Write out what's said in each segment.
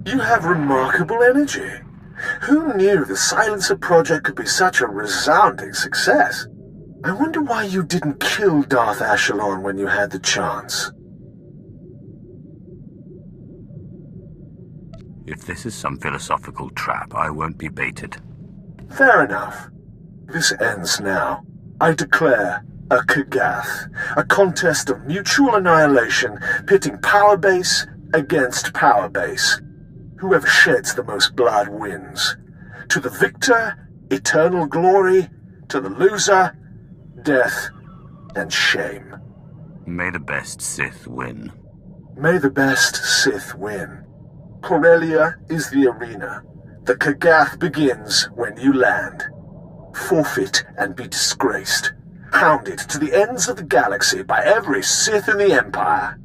You have remarkable energy. Who knew the Silencer project could be such a resounding success? I wonder why you didn't kill Darth Ashalon when you had the chance. If this is some philosophical trap, I won't be baited. Fair enough. This ends now. I declare a Kagath, a contest of mutual annihilation, pitting power base against power base. Whoever sheds the most blood wins. To the victor, eternal glory. To the loser, death and shame. May the best Sith win. May the best Sith win. Corellia is the arena. The Kagath begins when you land. Forfeit and be disgraced. Hounded to the ends of the galaxy by every Sith in the Empire.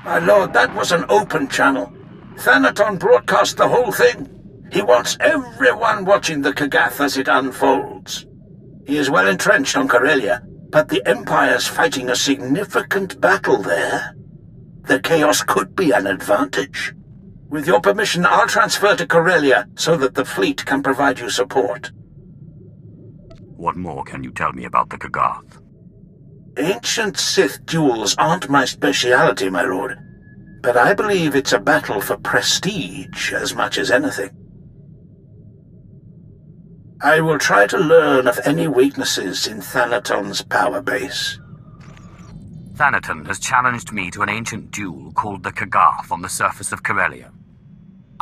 My lord, that was an open channel. Thanaton broadcast the whole thing. He wants everyone watching the Kagath as it unfolds. He is well entrenched on Corellia, but the Empire's fighting a significant battle there. The chaos could be an advantage. With your permission, I'll transfer to Corellia so that the fleet can provide you support. What more can you tell me about the Kagath? Ancient Sith duels aren't my speciality, my lord. But I believe it's a battle for prestige as much as anything. I will try to learn of any weaknesses in Thanaton's power base. Thanaton has challenged me to an ancient duel called the Kagath on the surface of Corellia.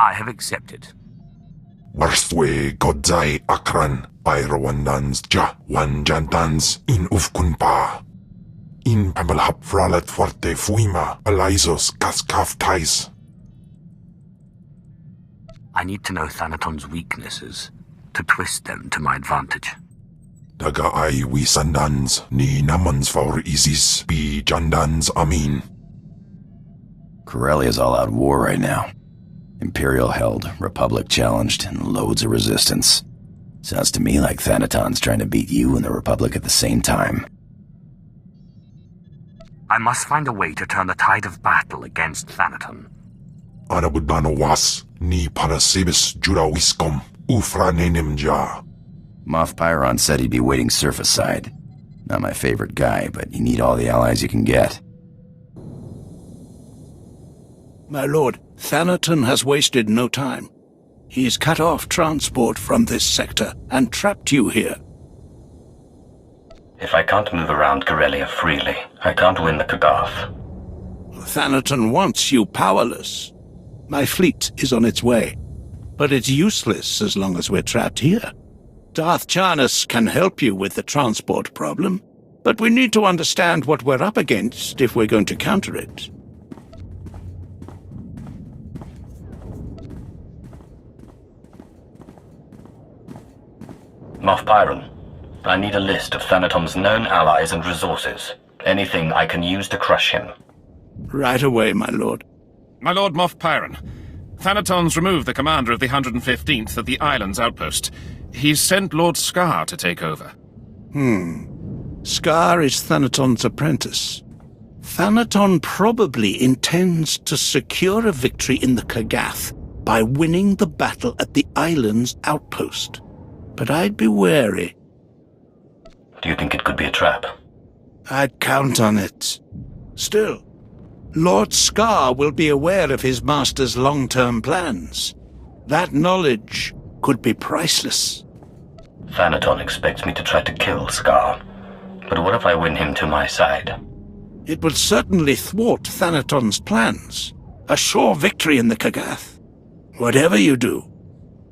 I have accepted. Warstwe godzai akran Pyrawandans ja wanjantans in ufkunpa. In pamalhap fralat forte fuima alizos kaskaftais. I need to know Thanaton's weaknesses, to twist them to my advantage. Daga ay wisandans ni namans for isis bi jandans amin. Corellia's all out war right now. Imperial held, Republic challenged, and loads of resistance. Sounds to me like Thanaton's trying to beat you and the Republic at the same time. I must find a way to turn the tide of battle against Thanaton. Anabudano was ni parasibis jurawiskom ufranenemja. Moff Pyron said he'd be waiting surface side. Not my favorite guy, but you need all the allies you can get. My lord, Thanaton has wasted no time. He's cut off transport from this sector and trapped you here. If I can't move around Corellia freely, I can't win the Kagath. Thanaton wants you powerless. My fleet is on its way, but it's useless as long as we're trapped here. Darth Charnas can help you with the transport problem, but we need to understand what we're up against if we're going to counter it. Moff Pyron, I need a list of Thanaton's known allies and resources. Anything I can use to crush him. Right away, my lord. My lord Moff Pyron, Thanaton's removed the commander of the 115th at the island's outpost. He's sent Lord Scar to take over. Scar is Thanaton's apprentice. Thanaton probably intends to secure a victory in the Kagath by winning the battle at the island's outpost. But I'd be wary. Do you think it could be a trap? I'd count on it. Still, Lord Scar will be aware of his master's long-term plans. That knowledge could be priceless. Thanaton expects me to try to kill Scar. But what if I win him to my side? It would certainly thwart Thanaton's plans. A sure victory in the Kagath. Whatever you do,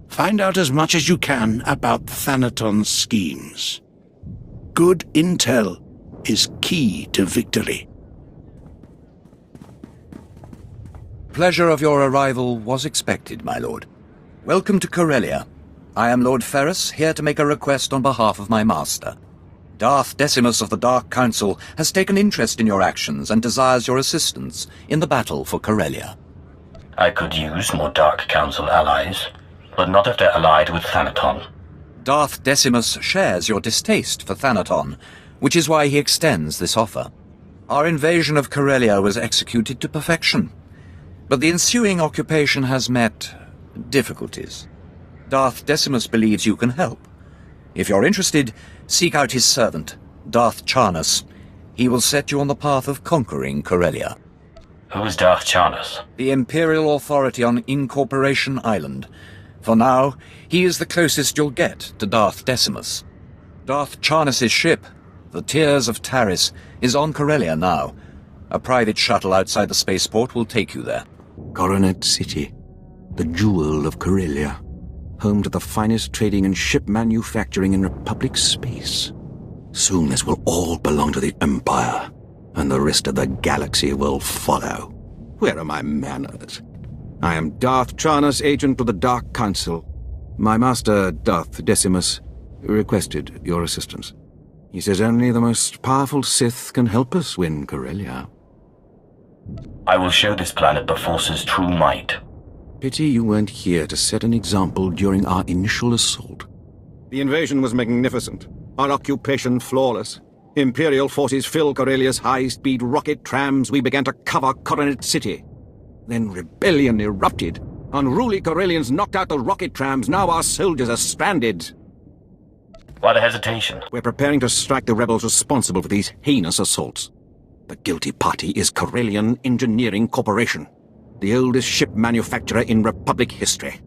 find out as much as you can about Thanaton's schemes. Good intel is key to victory. Pleasure of your arrival was expected, my lord. Welcome to Corellia. I am Lord Ferrus, here to make a request on behalf of my master. Darth Decimus of the Dark Council has taken interest in your actions and desires your assistance in the battle for Corellia. I could use more Dark Council allies, but not if they're allied with Thanaton. Darth Decimus shares your distaste for Thanaton, which is why he extends this offer. Our invasion of Corellia was executed to perfection, but the ensuing occupation has met difficulties. Darth Decimus believes you can help. If you're interested, seek out his servant, Darth Charnus. He will set you on the path of conquering Corellia. Who is Darth Charnus? The Imperial authority on Incorporation Island. For now, he is the closest you'll get to Darth Decimus. Darth Charnus's ship, the Tears of Taris, is on Corellia now. A private shuttle outside the spaceport will take you there. Coronet City, the jewel of Corellia, home to the finest trading and ship manufacturing in Republic space. Soon this will all belong to the Empire, and the rest of the galaxy will follow. Where are my manners? I am Darth Charnus, agent of the Dark Council. My master, Darth Decimus, requested your assistance. He says only the most powerful Sith can help us win Corellia. I will show this planet the Force's true might. Pity you weren't here to set an example during our initial assault. The invasion was magnificent. Our occupation flawless. Imperial forces filled Corellia's high-speed rocket trams. We began to cover Coronet City. Then rebellion erupted. Unruly Corellians knocked out the rocket trams. Now our soldiers are stranded. Why the hesitation? We're preparing to strike the rebels responsible for these heinous assaults. The guilty party is Corellian Engineering Corporation, the oldest ship manufacturer in Republic history.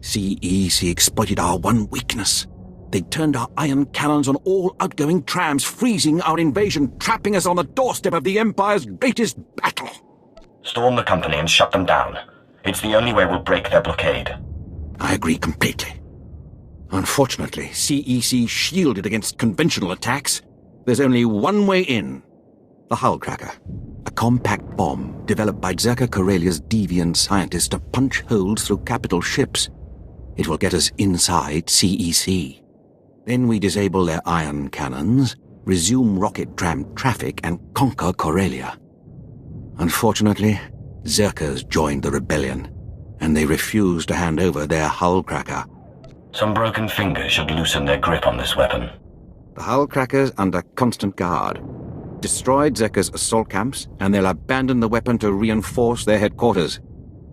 CEC exploited our one weakness. They turned our ion cannons on all outgoing trams, freezing our invasion, trapping us on the doorstep of the Empire's greatest battle. Storm the company and shut them down. It's the only way we'll break their blockade. I agree completely. Unfortunately, CEC shielded against conventional attacks. There's only one way in. The Hull Cracker. A compact bomb developed by Zerka Corellia's deviant scientists to punch holes through capital ships. It will get us inside CEC. Then we disable their ion cannons, resume rocket tram traffic, and conquer Corellia. Unfortunately, Zerkers joined the rebellion, and they refused to hand over their Hull Cracker. Some broken fingers should loosen their grip on this weapon. The Hull Cracker's under constant guard. Destroyed Zerka's assault camps, and they'll abandon the weapon to reinforce their headquarters.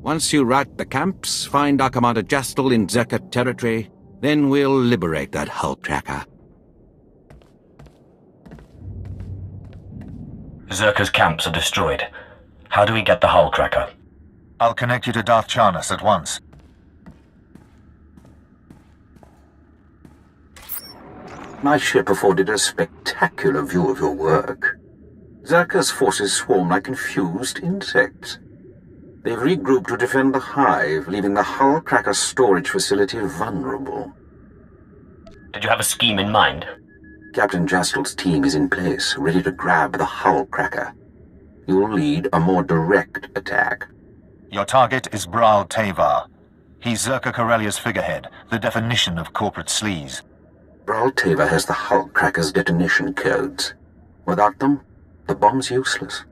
Once you rout the camps, find our Commander Jastel in Zerka territory, then we'll liberate that Hull Cracker. Zerka's camps are destroyed. How do we get the Hull Cracker? I'll connect you to Darth Charnus at once. My ship afforded a spectacular view of your work. Zerka's forces swarm like confused insects. They've regrouped to defend the hive, leaving the Hull Cracker storage facility vulnerable. Did you have a scheme in mind? Captain Jastel's team is in place, ready to grab the Hull Cracker. You'll lead a more direct attack. Your target is Bral Tavar. He's Zerka Corellia's figurehead, the definition of corporate sleaze. Bral Tavar has the Hull Cracker's detonation codes. Without them, the bomb's useless.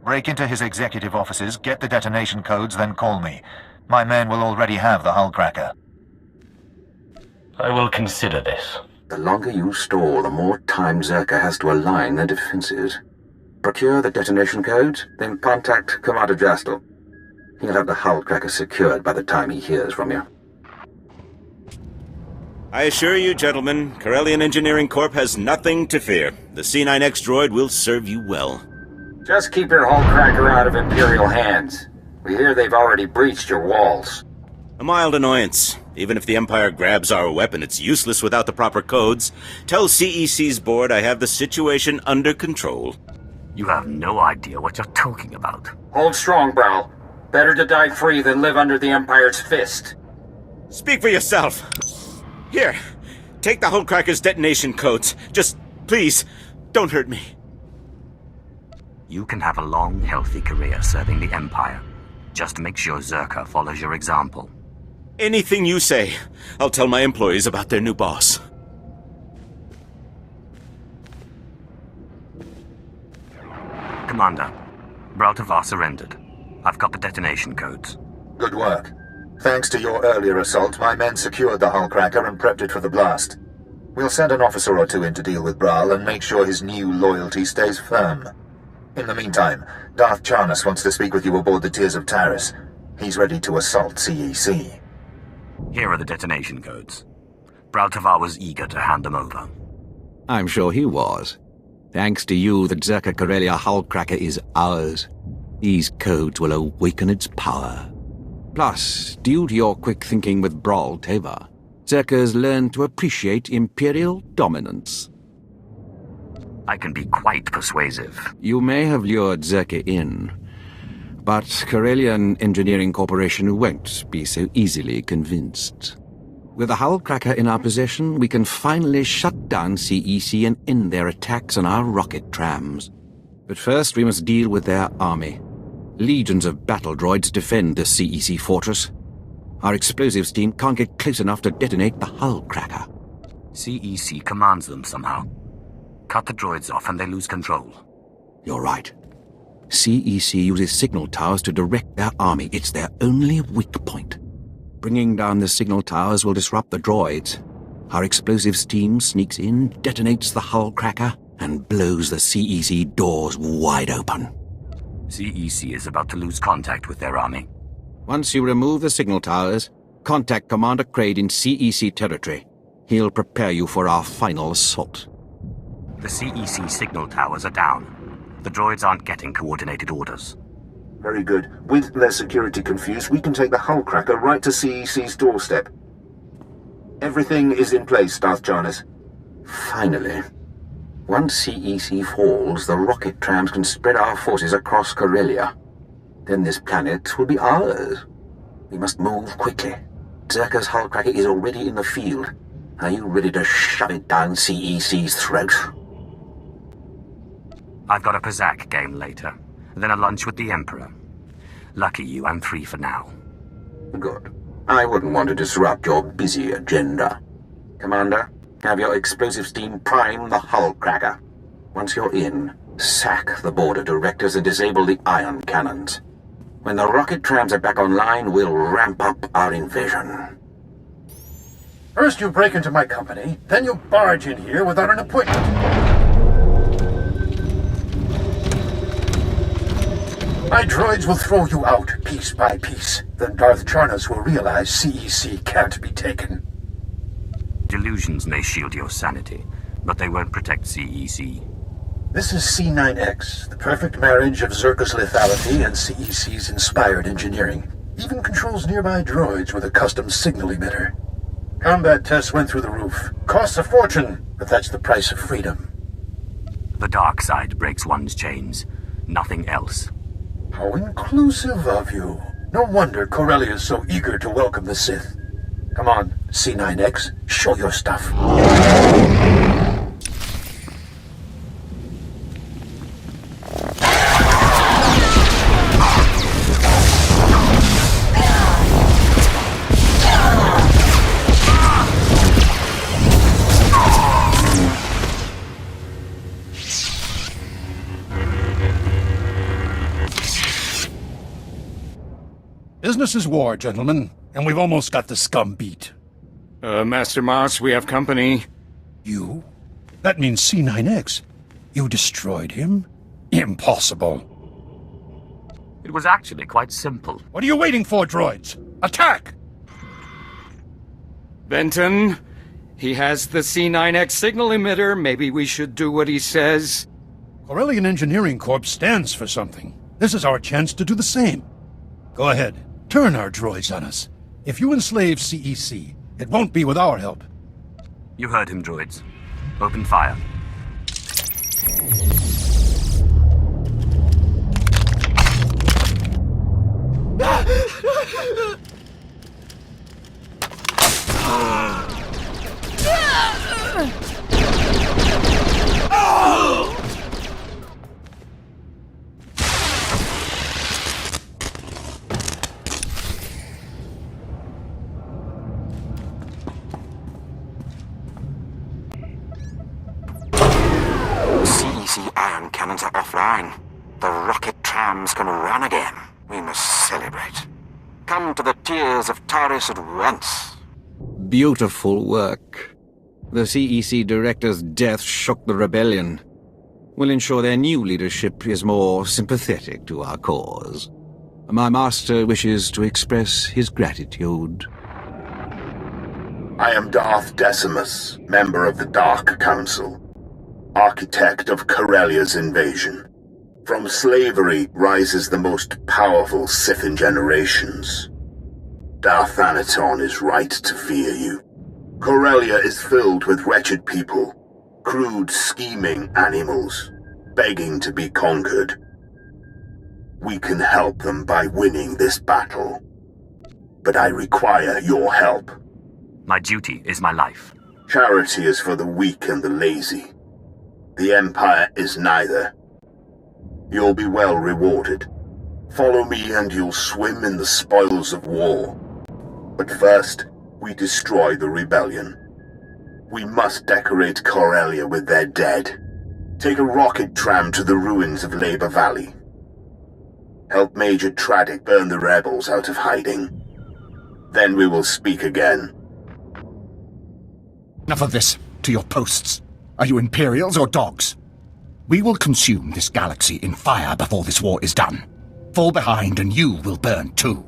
Break into his executive offices, get the detonation codes, then call me. My men will already have the Hull Cracker. I will consider this. The longer you stall, the more time Zerka has to align their defenses. Procure the detonation codes, then contact Commander Jastel. He'll have the Hull Cracker secured by the time he hears from you. I assure you, gentlemen, Corellian Engineering Corp has nothing to fear. The C9X droid will serve you well. Just keep your Hull Cracker out of Imperial hands. We hear they've already breached your walls. A mild annoyance. Even if the Empire grabs our weapon, it's useless without the proper codes. Tell CEC's board I have the situation under control. You have no idea what you're talking about. Hold strong, Bral. Better to die free than live under the Empire's fist. Speak for yourself. Here, take the Hull Cracker's detonation codes. Just, please, don't hurt me. You can have a long, healthy career serving the Empire. Just make sure Zerka follows your example. Anything you say. I'll tell my employees about their new boss. Commander, Bral Tavar surrendered. I've got the detonation codes. Good work. Thanks to your earlier assault, my men secured the Hull Cracker and prepped it for the blast. We'll send an officer or two in to deal with Bral and make sure his new loyalty stays firm. In the meantime, Darth Charnas wants to speak with you aboard the Tears of Tyrus. He's ready to assault CEC. Here are the detonation codes. Braltavar was eager to hand them over. I'm sure he was. Thanks to you, the Zerka Corellia Hullcracker is ours. These codes will awaken its power. Plus, due to your quick thinking with Brawl Teva, Zerka's learned to appreciate Imperial dominance. I can be quite persuasive. You may have lured Zerka in, but Corellian Engineering Corporation won't be so easily convinced. With the Hullcracker in our possession, we can finally shut down CEC and end their attacks on our rocket trams. But first we must deal with their army. Legions of battle droids defend the CEC fortress. Our explosives team can't get close enough to detonate the Hullcracker. CEC commands them somehow. Cut the droids off and they lose control. You're right. CEC uses signal towers to direct their army. It's their only weak point. Bringing down the signal towers will disrupt the droids. Our explosives team sneaks in, detonates the Hullcracker, and blows the CEC doors wide open. CEC is about to lose contact with their army. Once you remove the signal towers, contact Commander Kraid in CEC territory. He'll prepare you for our final assault. The CEC signal towers are down. The droids aren't getting coordinated orders. Very good. With their security confused, we can take the Hullcracker right to CEC's doorstep. Everything is in place, Darth Charnas. Finally. Once CEC falls, the rocket trams can spread our forces across Corellia. Then this planet will be ours. We must move quickly. Zerka's Hullcracker is already in the field. Are you ready to shove it down CEC's throat? I've got a Pazak game later, then a lunch with the Emperor. Lucky you, I'm free for now. Good. I wouldn't want to disrupt your busy agenda. Commander, have your explosives team prime the Hullcracker. Once you're in, sack the border directors and disable the ion cannons. When the rocket trams are back online, we'll ramp up our invasion. First you break into my company, then you barge in here without an appointment. My droids will throw you out piece by piece. Then Darth Charnas will realize CEC can't be taken. Delusions may shield your sanity, but they won't protect CEC. This is C9X, the perfect marriage of Zerka's lethality and CEC's inspired engineering. Even controls nearby droids with a custom signal emitter. Combat tests went through the roof. Costs a fortune, but that's the price of freedom. The dark side breaks one's chains. Nothing else. How inclusive of you. No wonder Corellia is so eager to welcome the Sith. Come on, C9X, show your stuff. Business is war, gentlemen, and we've almost got the scum beat. Master Moss, we have company. You? That means C9X. You destroyed him? Impossible. It was actually quite simple. What are you waiting for, droids? Attack! Benton, he has the C9X signal emitter. Maybe we should do what he says. Corellian Engineering Corp stands for something. This is our chance to do the same. Go ahead. Turn our droids on us. If you enslave CEC, it won't be with our help. You heard him, droids. Open fire. CEC ion cannons are offline. The rocket trams can run again. We must celebrate. Come to the Tears of Tyrus at once. Beautiful work. The CEC director's death shook the rebellion. will ensure their new leadership is more sympathetic to our cause. My master wishes to express his gratitude. I am Darth Decimus, member of the Dark Council, architect of Corellia's invasion. From slavery rises the most powerful Sith in generations. Darth Thanaton is right to fear you. Corellia is filled with wretched people, crude, scheming animals, begging to be conquered. We can help them by winning this battle. But I require your help. My duty is my life. Charity is for the weak and the lazy. The Empire is neither. You'll be well rewarded. Follow me and you'll swim in the spoils of war. But first, we destroy the rebellion. We must decorate Corellia with their dead. Take a rocket tram to the ruins of Labor Valley. Help Major Tradic burn the rebels out of hiding. Then we will speak again. Enough of this. To your posts. Are you Imperials or dogs? We will consume this galaxy in fire before this war is done. Fall behind and you will burn too.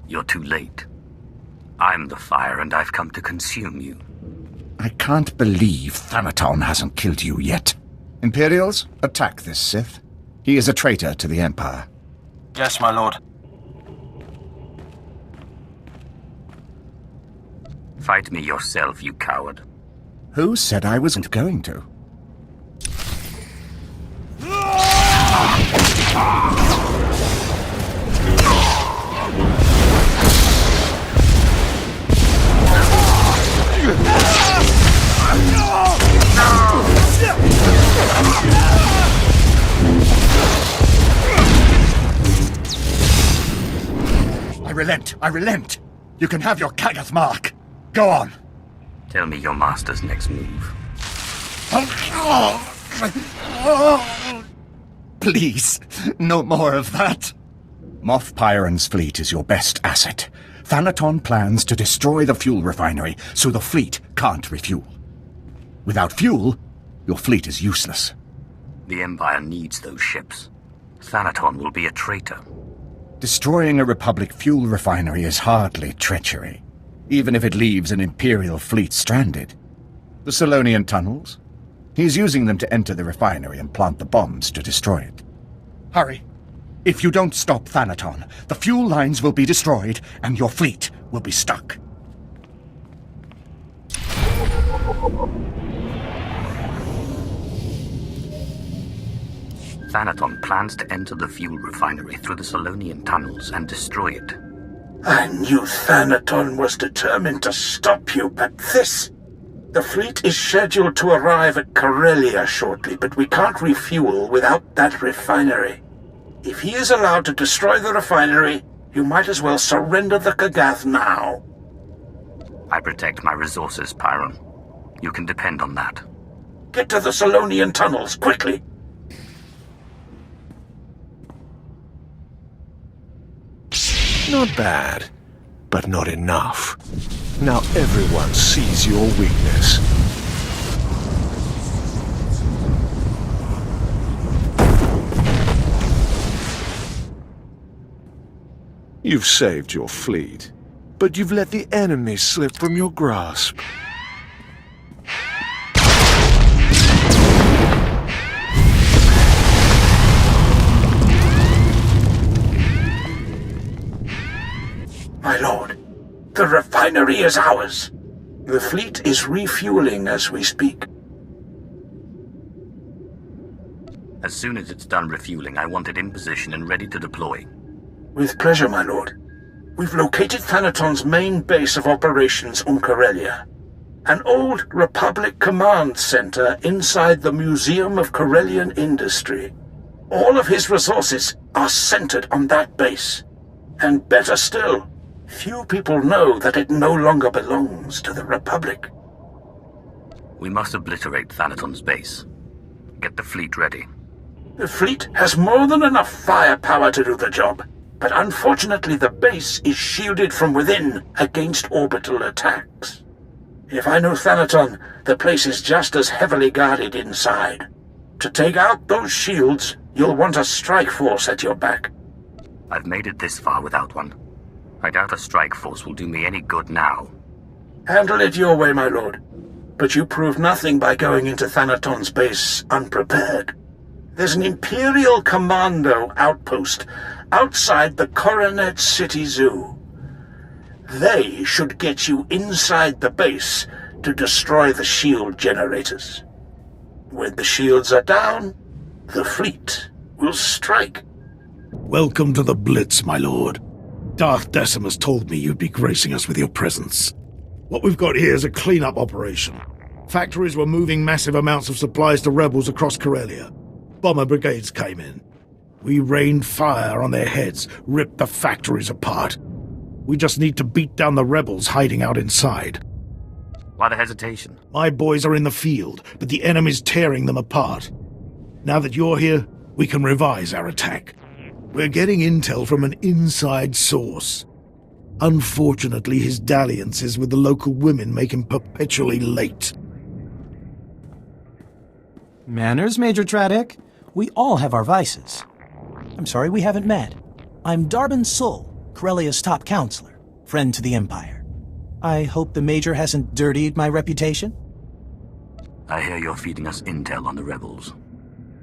You're too late. I'm the fire and I've come to consume you. I can't believe Thanaton hasn't killed you yet. Imperials, attack this Sith. He is a traitor to the Empire. Yes, my lord. Fight me yourself, you coward. Who said I wasn't going to? I relent. You can have your Kagath mark. Go on. Tell me your master's next move. Please, no more of that. Moff Pyron's fleet is your best asset. Thanaton plans to destroy the fuel refinery so the fleet can't refuel. Without fuel, your fleet is useless. The Empire needs those ships. Thanaton will be a traitor. Destroying a Republic fuel refinery is hardly treachery, even if it leaves an Imperial fleet stranded. The Solonian tunnels? He's using them to enter the refinery and plant the bombs to destroy it. Hurry. If you don't stop Thanaton, the fuel lines will be destroyed and your fleet will be stuck. Thanaton plans to enter the fuel refinery through the Solonian tunnels and destroy it. I knew Thanaton was determined to stop you, but this... The fleet is scheduled to arrive at Corellia shortly, but we can't refuel without that refinery. If he is allowed to destroy the refinery, you might as well surrender the Kagath now. I protect my resources, Pyron. You can depend on that. Get to the Solonian tunnels, quickly! Not bad, but not enough. Now everyone sees your weakness. You've saved your fleet, but you've let the enemy slip from your grasp. My lord, the refinery is ours. The fleet is refueling as we speak. As soon as it's done refueling, I want it in position and ready to deploy. With pleasure, my lord. We've located Thanaton's main base of operations on Corellia. An old Republic command center inside the Museum of Corellian Industry. All of his resources are centered on that base. And better still, few people know that it no longer belongs to the Republic. We must obliterate Thanaton's base. Get the fleet ready. The fleet has more than enough firepower to do the job, but unfortunately the base is shielded from within against orbital attacks. If I know Thanaton, the place is just as heavily guarded inside. To take out those shields, you'll want a strike force at your back. I've made it this far without one. I doubt a strike force will do me any good now. Handle it your way, my lord. But you prove nothing by going into Thanaton's base unprepared. There's an Imperial Commando outpost outside the Coronet City Zoo. They should get you inside the base to destroy the shield generators. When the shields are down, the fleet will strike. Welcome to the Blitz, my lord. Darth Decimus told me you'd be gracing us with your presence. What we've got here is a clean-up operation. Factories were moving massive amounts of supplies to rebels across Corellia. Bomber brigades came in. We rained fire on their heads, ripped the factories apart. We just need to beat down the rebels hiding out inside. Why the hesitation? My boys are in the field, but the enemy's tearing them apart. Now that you're here, we can revise our attack. We're getting intel from an inside source. Unfortunately, his dalliances with the local women make him perpetually late. Manners, Major Tradick. We all have our vices. I'm sorry we haven't met. I'm Darbin Sul, Corellia's top counselor, friend to the Empire. I hope the Major hasn't dirtied my reputation? I hear you're feeding us intel on the rebels.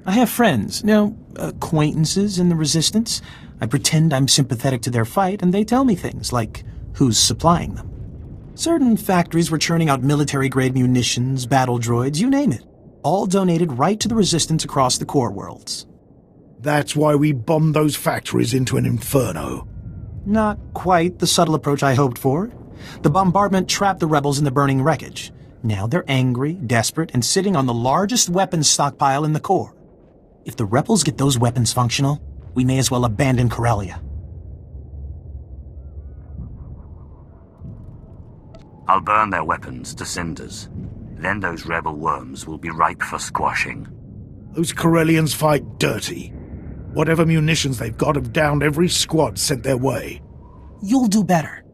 I have friends, acquaintances in the Resistance. I pretend I'm sympathetic to their fight, and they tell me things, like who's supplying them. Certain factories were churning out military-grade munitions, battle droids, you name it. All donated right to the Resistance across the core worlds. That's why we bombed those factories into an inferno. Not quite the subtle approach I hoped for. The bombardment trapped the rebels in the burning wreckage. Now they're angry, desperate, and sitting on the largest weapons stockpile in the core. If the rebels get those weapons functional, we may as well abandon Corellia. I'll burn their weapons to cinders. Then those rebel worms will be ripe for squashing. Those Corellians fight dirty. Whatever munitions they've got have downed every squad sent their way. You'll do better.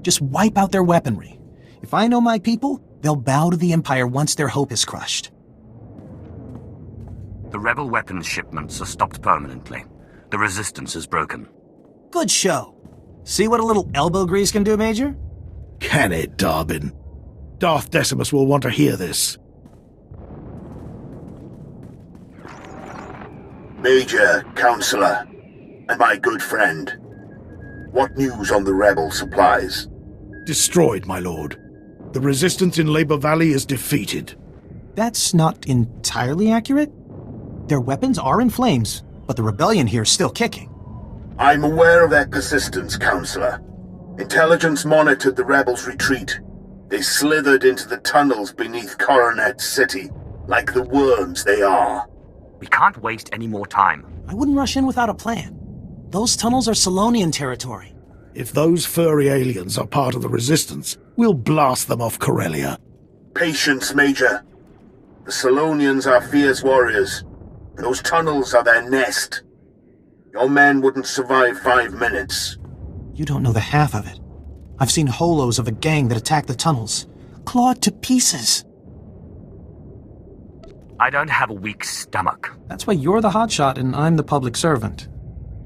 Just wipe out their weaponry. If I know my people, they'll bow to the Empire once their hope is crushed. The rebel weapons shipments are stopped permanently. The Resistance is broken. Good show. See what a little elbow grease can do, Major? Can it, Darbin? Darth Decimus will want to hear this. Major, Counselor, and my good friend. What news on the rebel supplies? Destroyed, my lord. The Resistance in Labor Valley is defeated. That's not entirely accurate. Their weapons are in flames, but the rebellion here is still kicking. I'm aware of their persistence, Counselor. Intelligence monitored the rebels' retreat. They slithered into the tunnels beneath Coronet City, like the worms they are. We can't waste any more time. I wouldn't rush in without a plan. Those tunnels are Solonian territory. If those furry aliens are part of the Resistance, we'll blast them off Corellia. Patience, Major. The Solonians are fierce warriors. Those tunnels are their nest. Your men wouldn't survive 5 minutes. You don't know the half of it. I've seen holos of a gang that attacked the tunnels, clawed to pieces. I don't have a weak stomach. That's why you're the hotshot and I'm the public servant.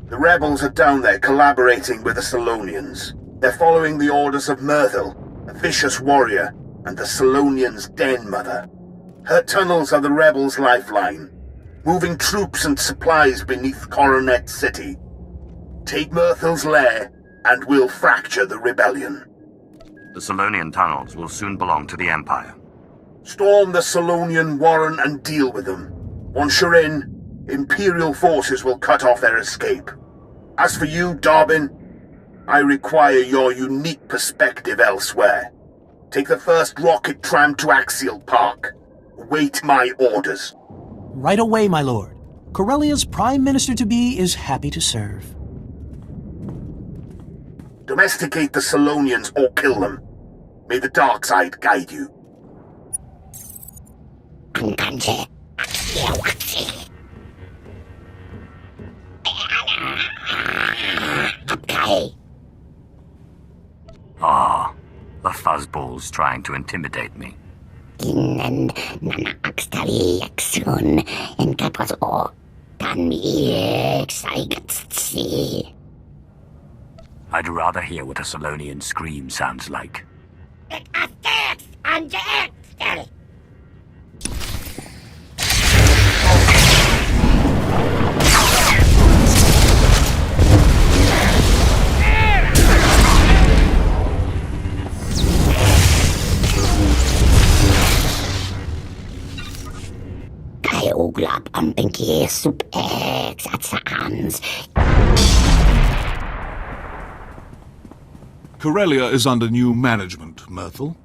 The rebels are down there collaborating with the Solonians. They're following the orders of Myrthil, a vicious warrior, and the Solonians' den mother. Her tunnels are the rebels' lifeline, moving troops and supplies beneath Coronet City. Take Myrthil's lair, and we'll fracture the rebellion. The Solonian tunnels will soon belong to the Empire. Storm the Solonian warren and deal with them. Once you're in, Imperial forces will cut off their escape. As for you, Darbin, I require your unique perspective elsewhere. Take the first rocket tram to Axial Park. Wait my orders. Right away, my lord. Corellia's Prime Minister-to-be is happy to serve. Domesticate the Solonians or kill them. May the dark side guide you. Ah, the fuzzballs trying to intimidate me. and Nanaxtali Axun and Kapos or Tanmi. I'd rather hear what a Solonian scream sounds like. Uglap ang pinky sup X at saans. Corellia is under new management, Myrtle.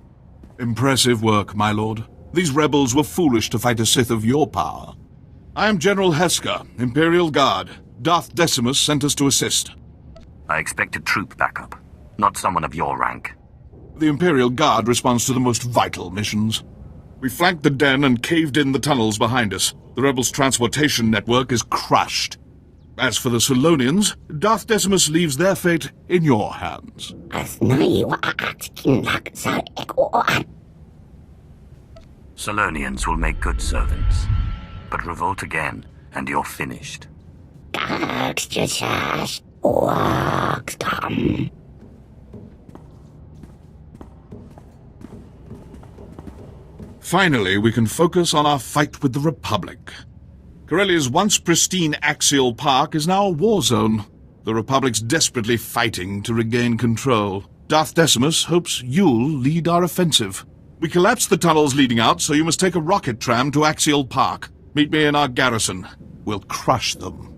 Impressive work, my lord. These rebels were foolish to fight a Sith of your power. I am General Heska, Imperial Guard. Darth Decimus sent us to assist. I expected troop backup, not someone of your rank. The Imperial Guard responds to the most vital missions. We flanked the den and caved in the tunnels behind us. The rebels' transportation network is crushed. As for the Solonians, Darth Decimus leaves their fate in your hands. Solonians will make good servants, but revolt again, and you're finished. Finally, we can focus on our fight with the Republic. Corellia's once pristine axial park is now a war zone. The Republic's desperately fighting to regain control. Darth Decimus hopes you'll lead our offensive. We collapsed the tunnels leading out, so you must take a rocket tram to Axial Park. Meet me in our garrison. We'll crush them.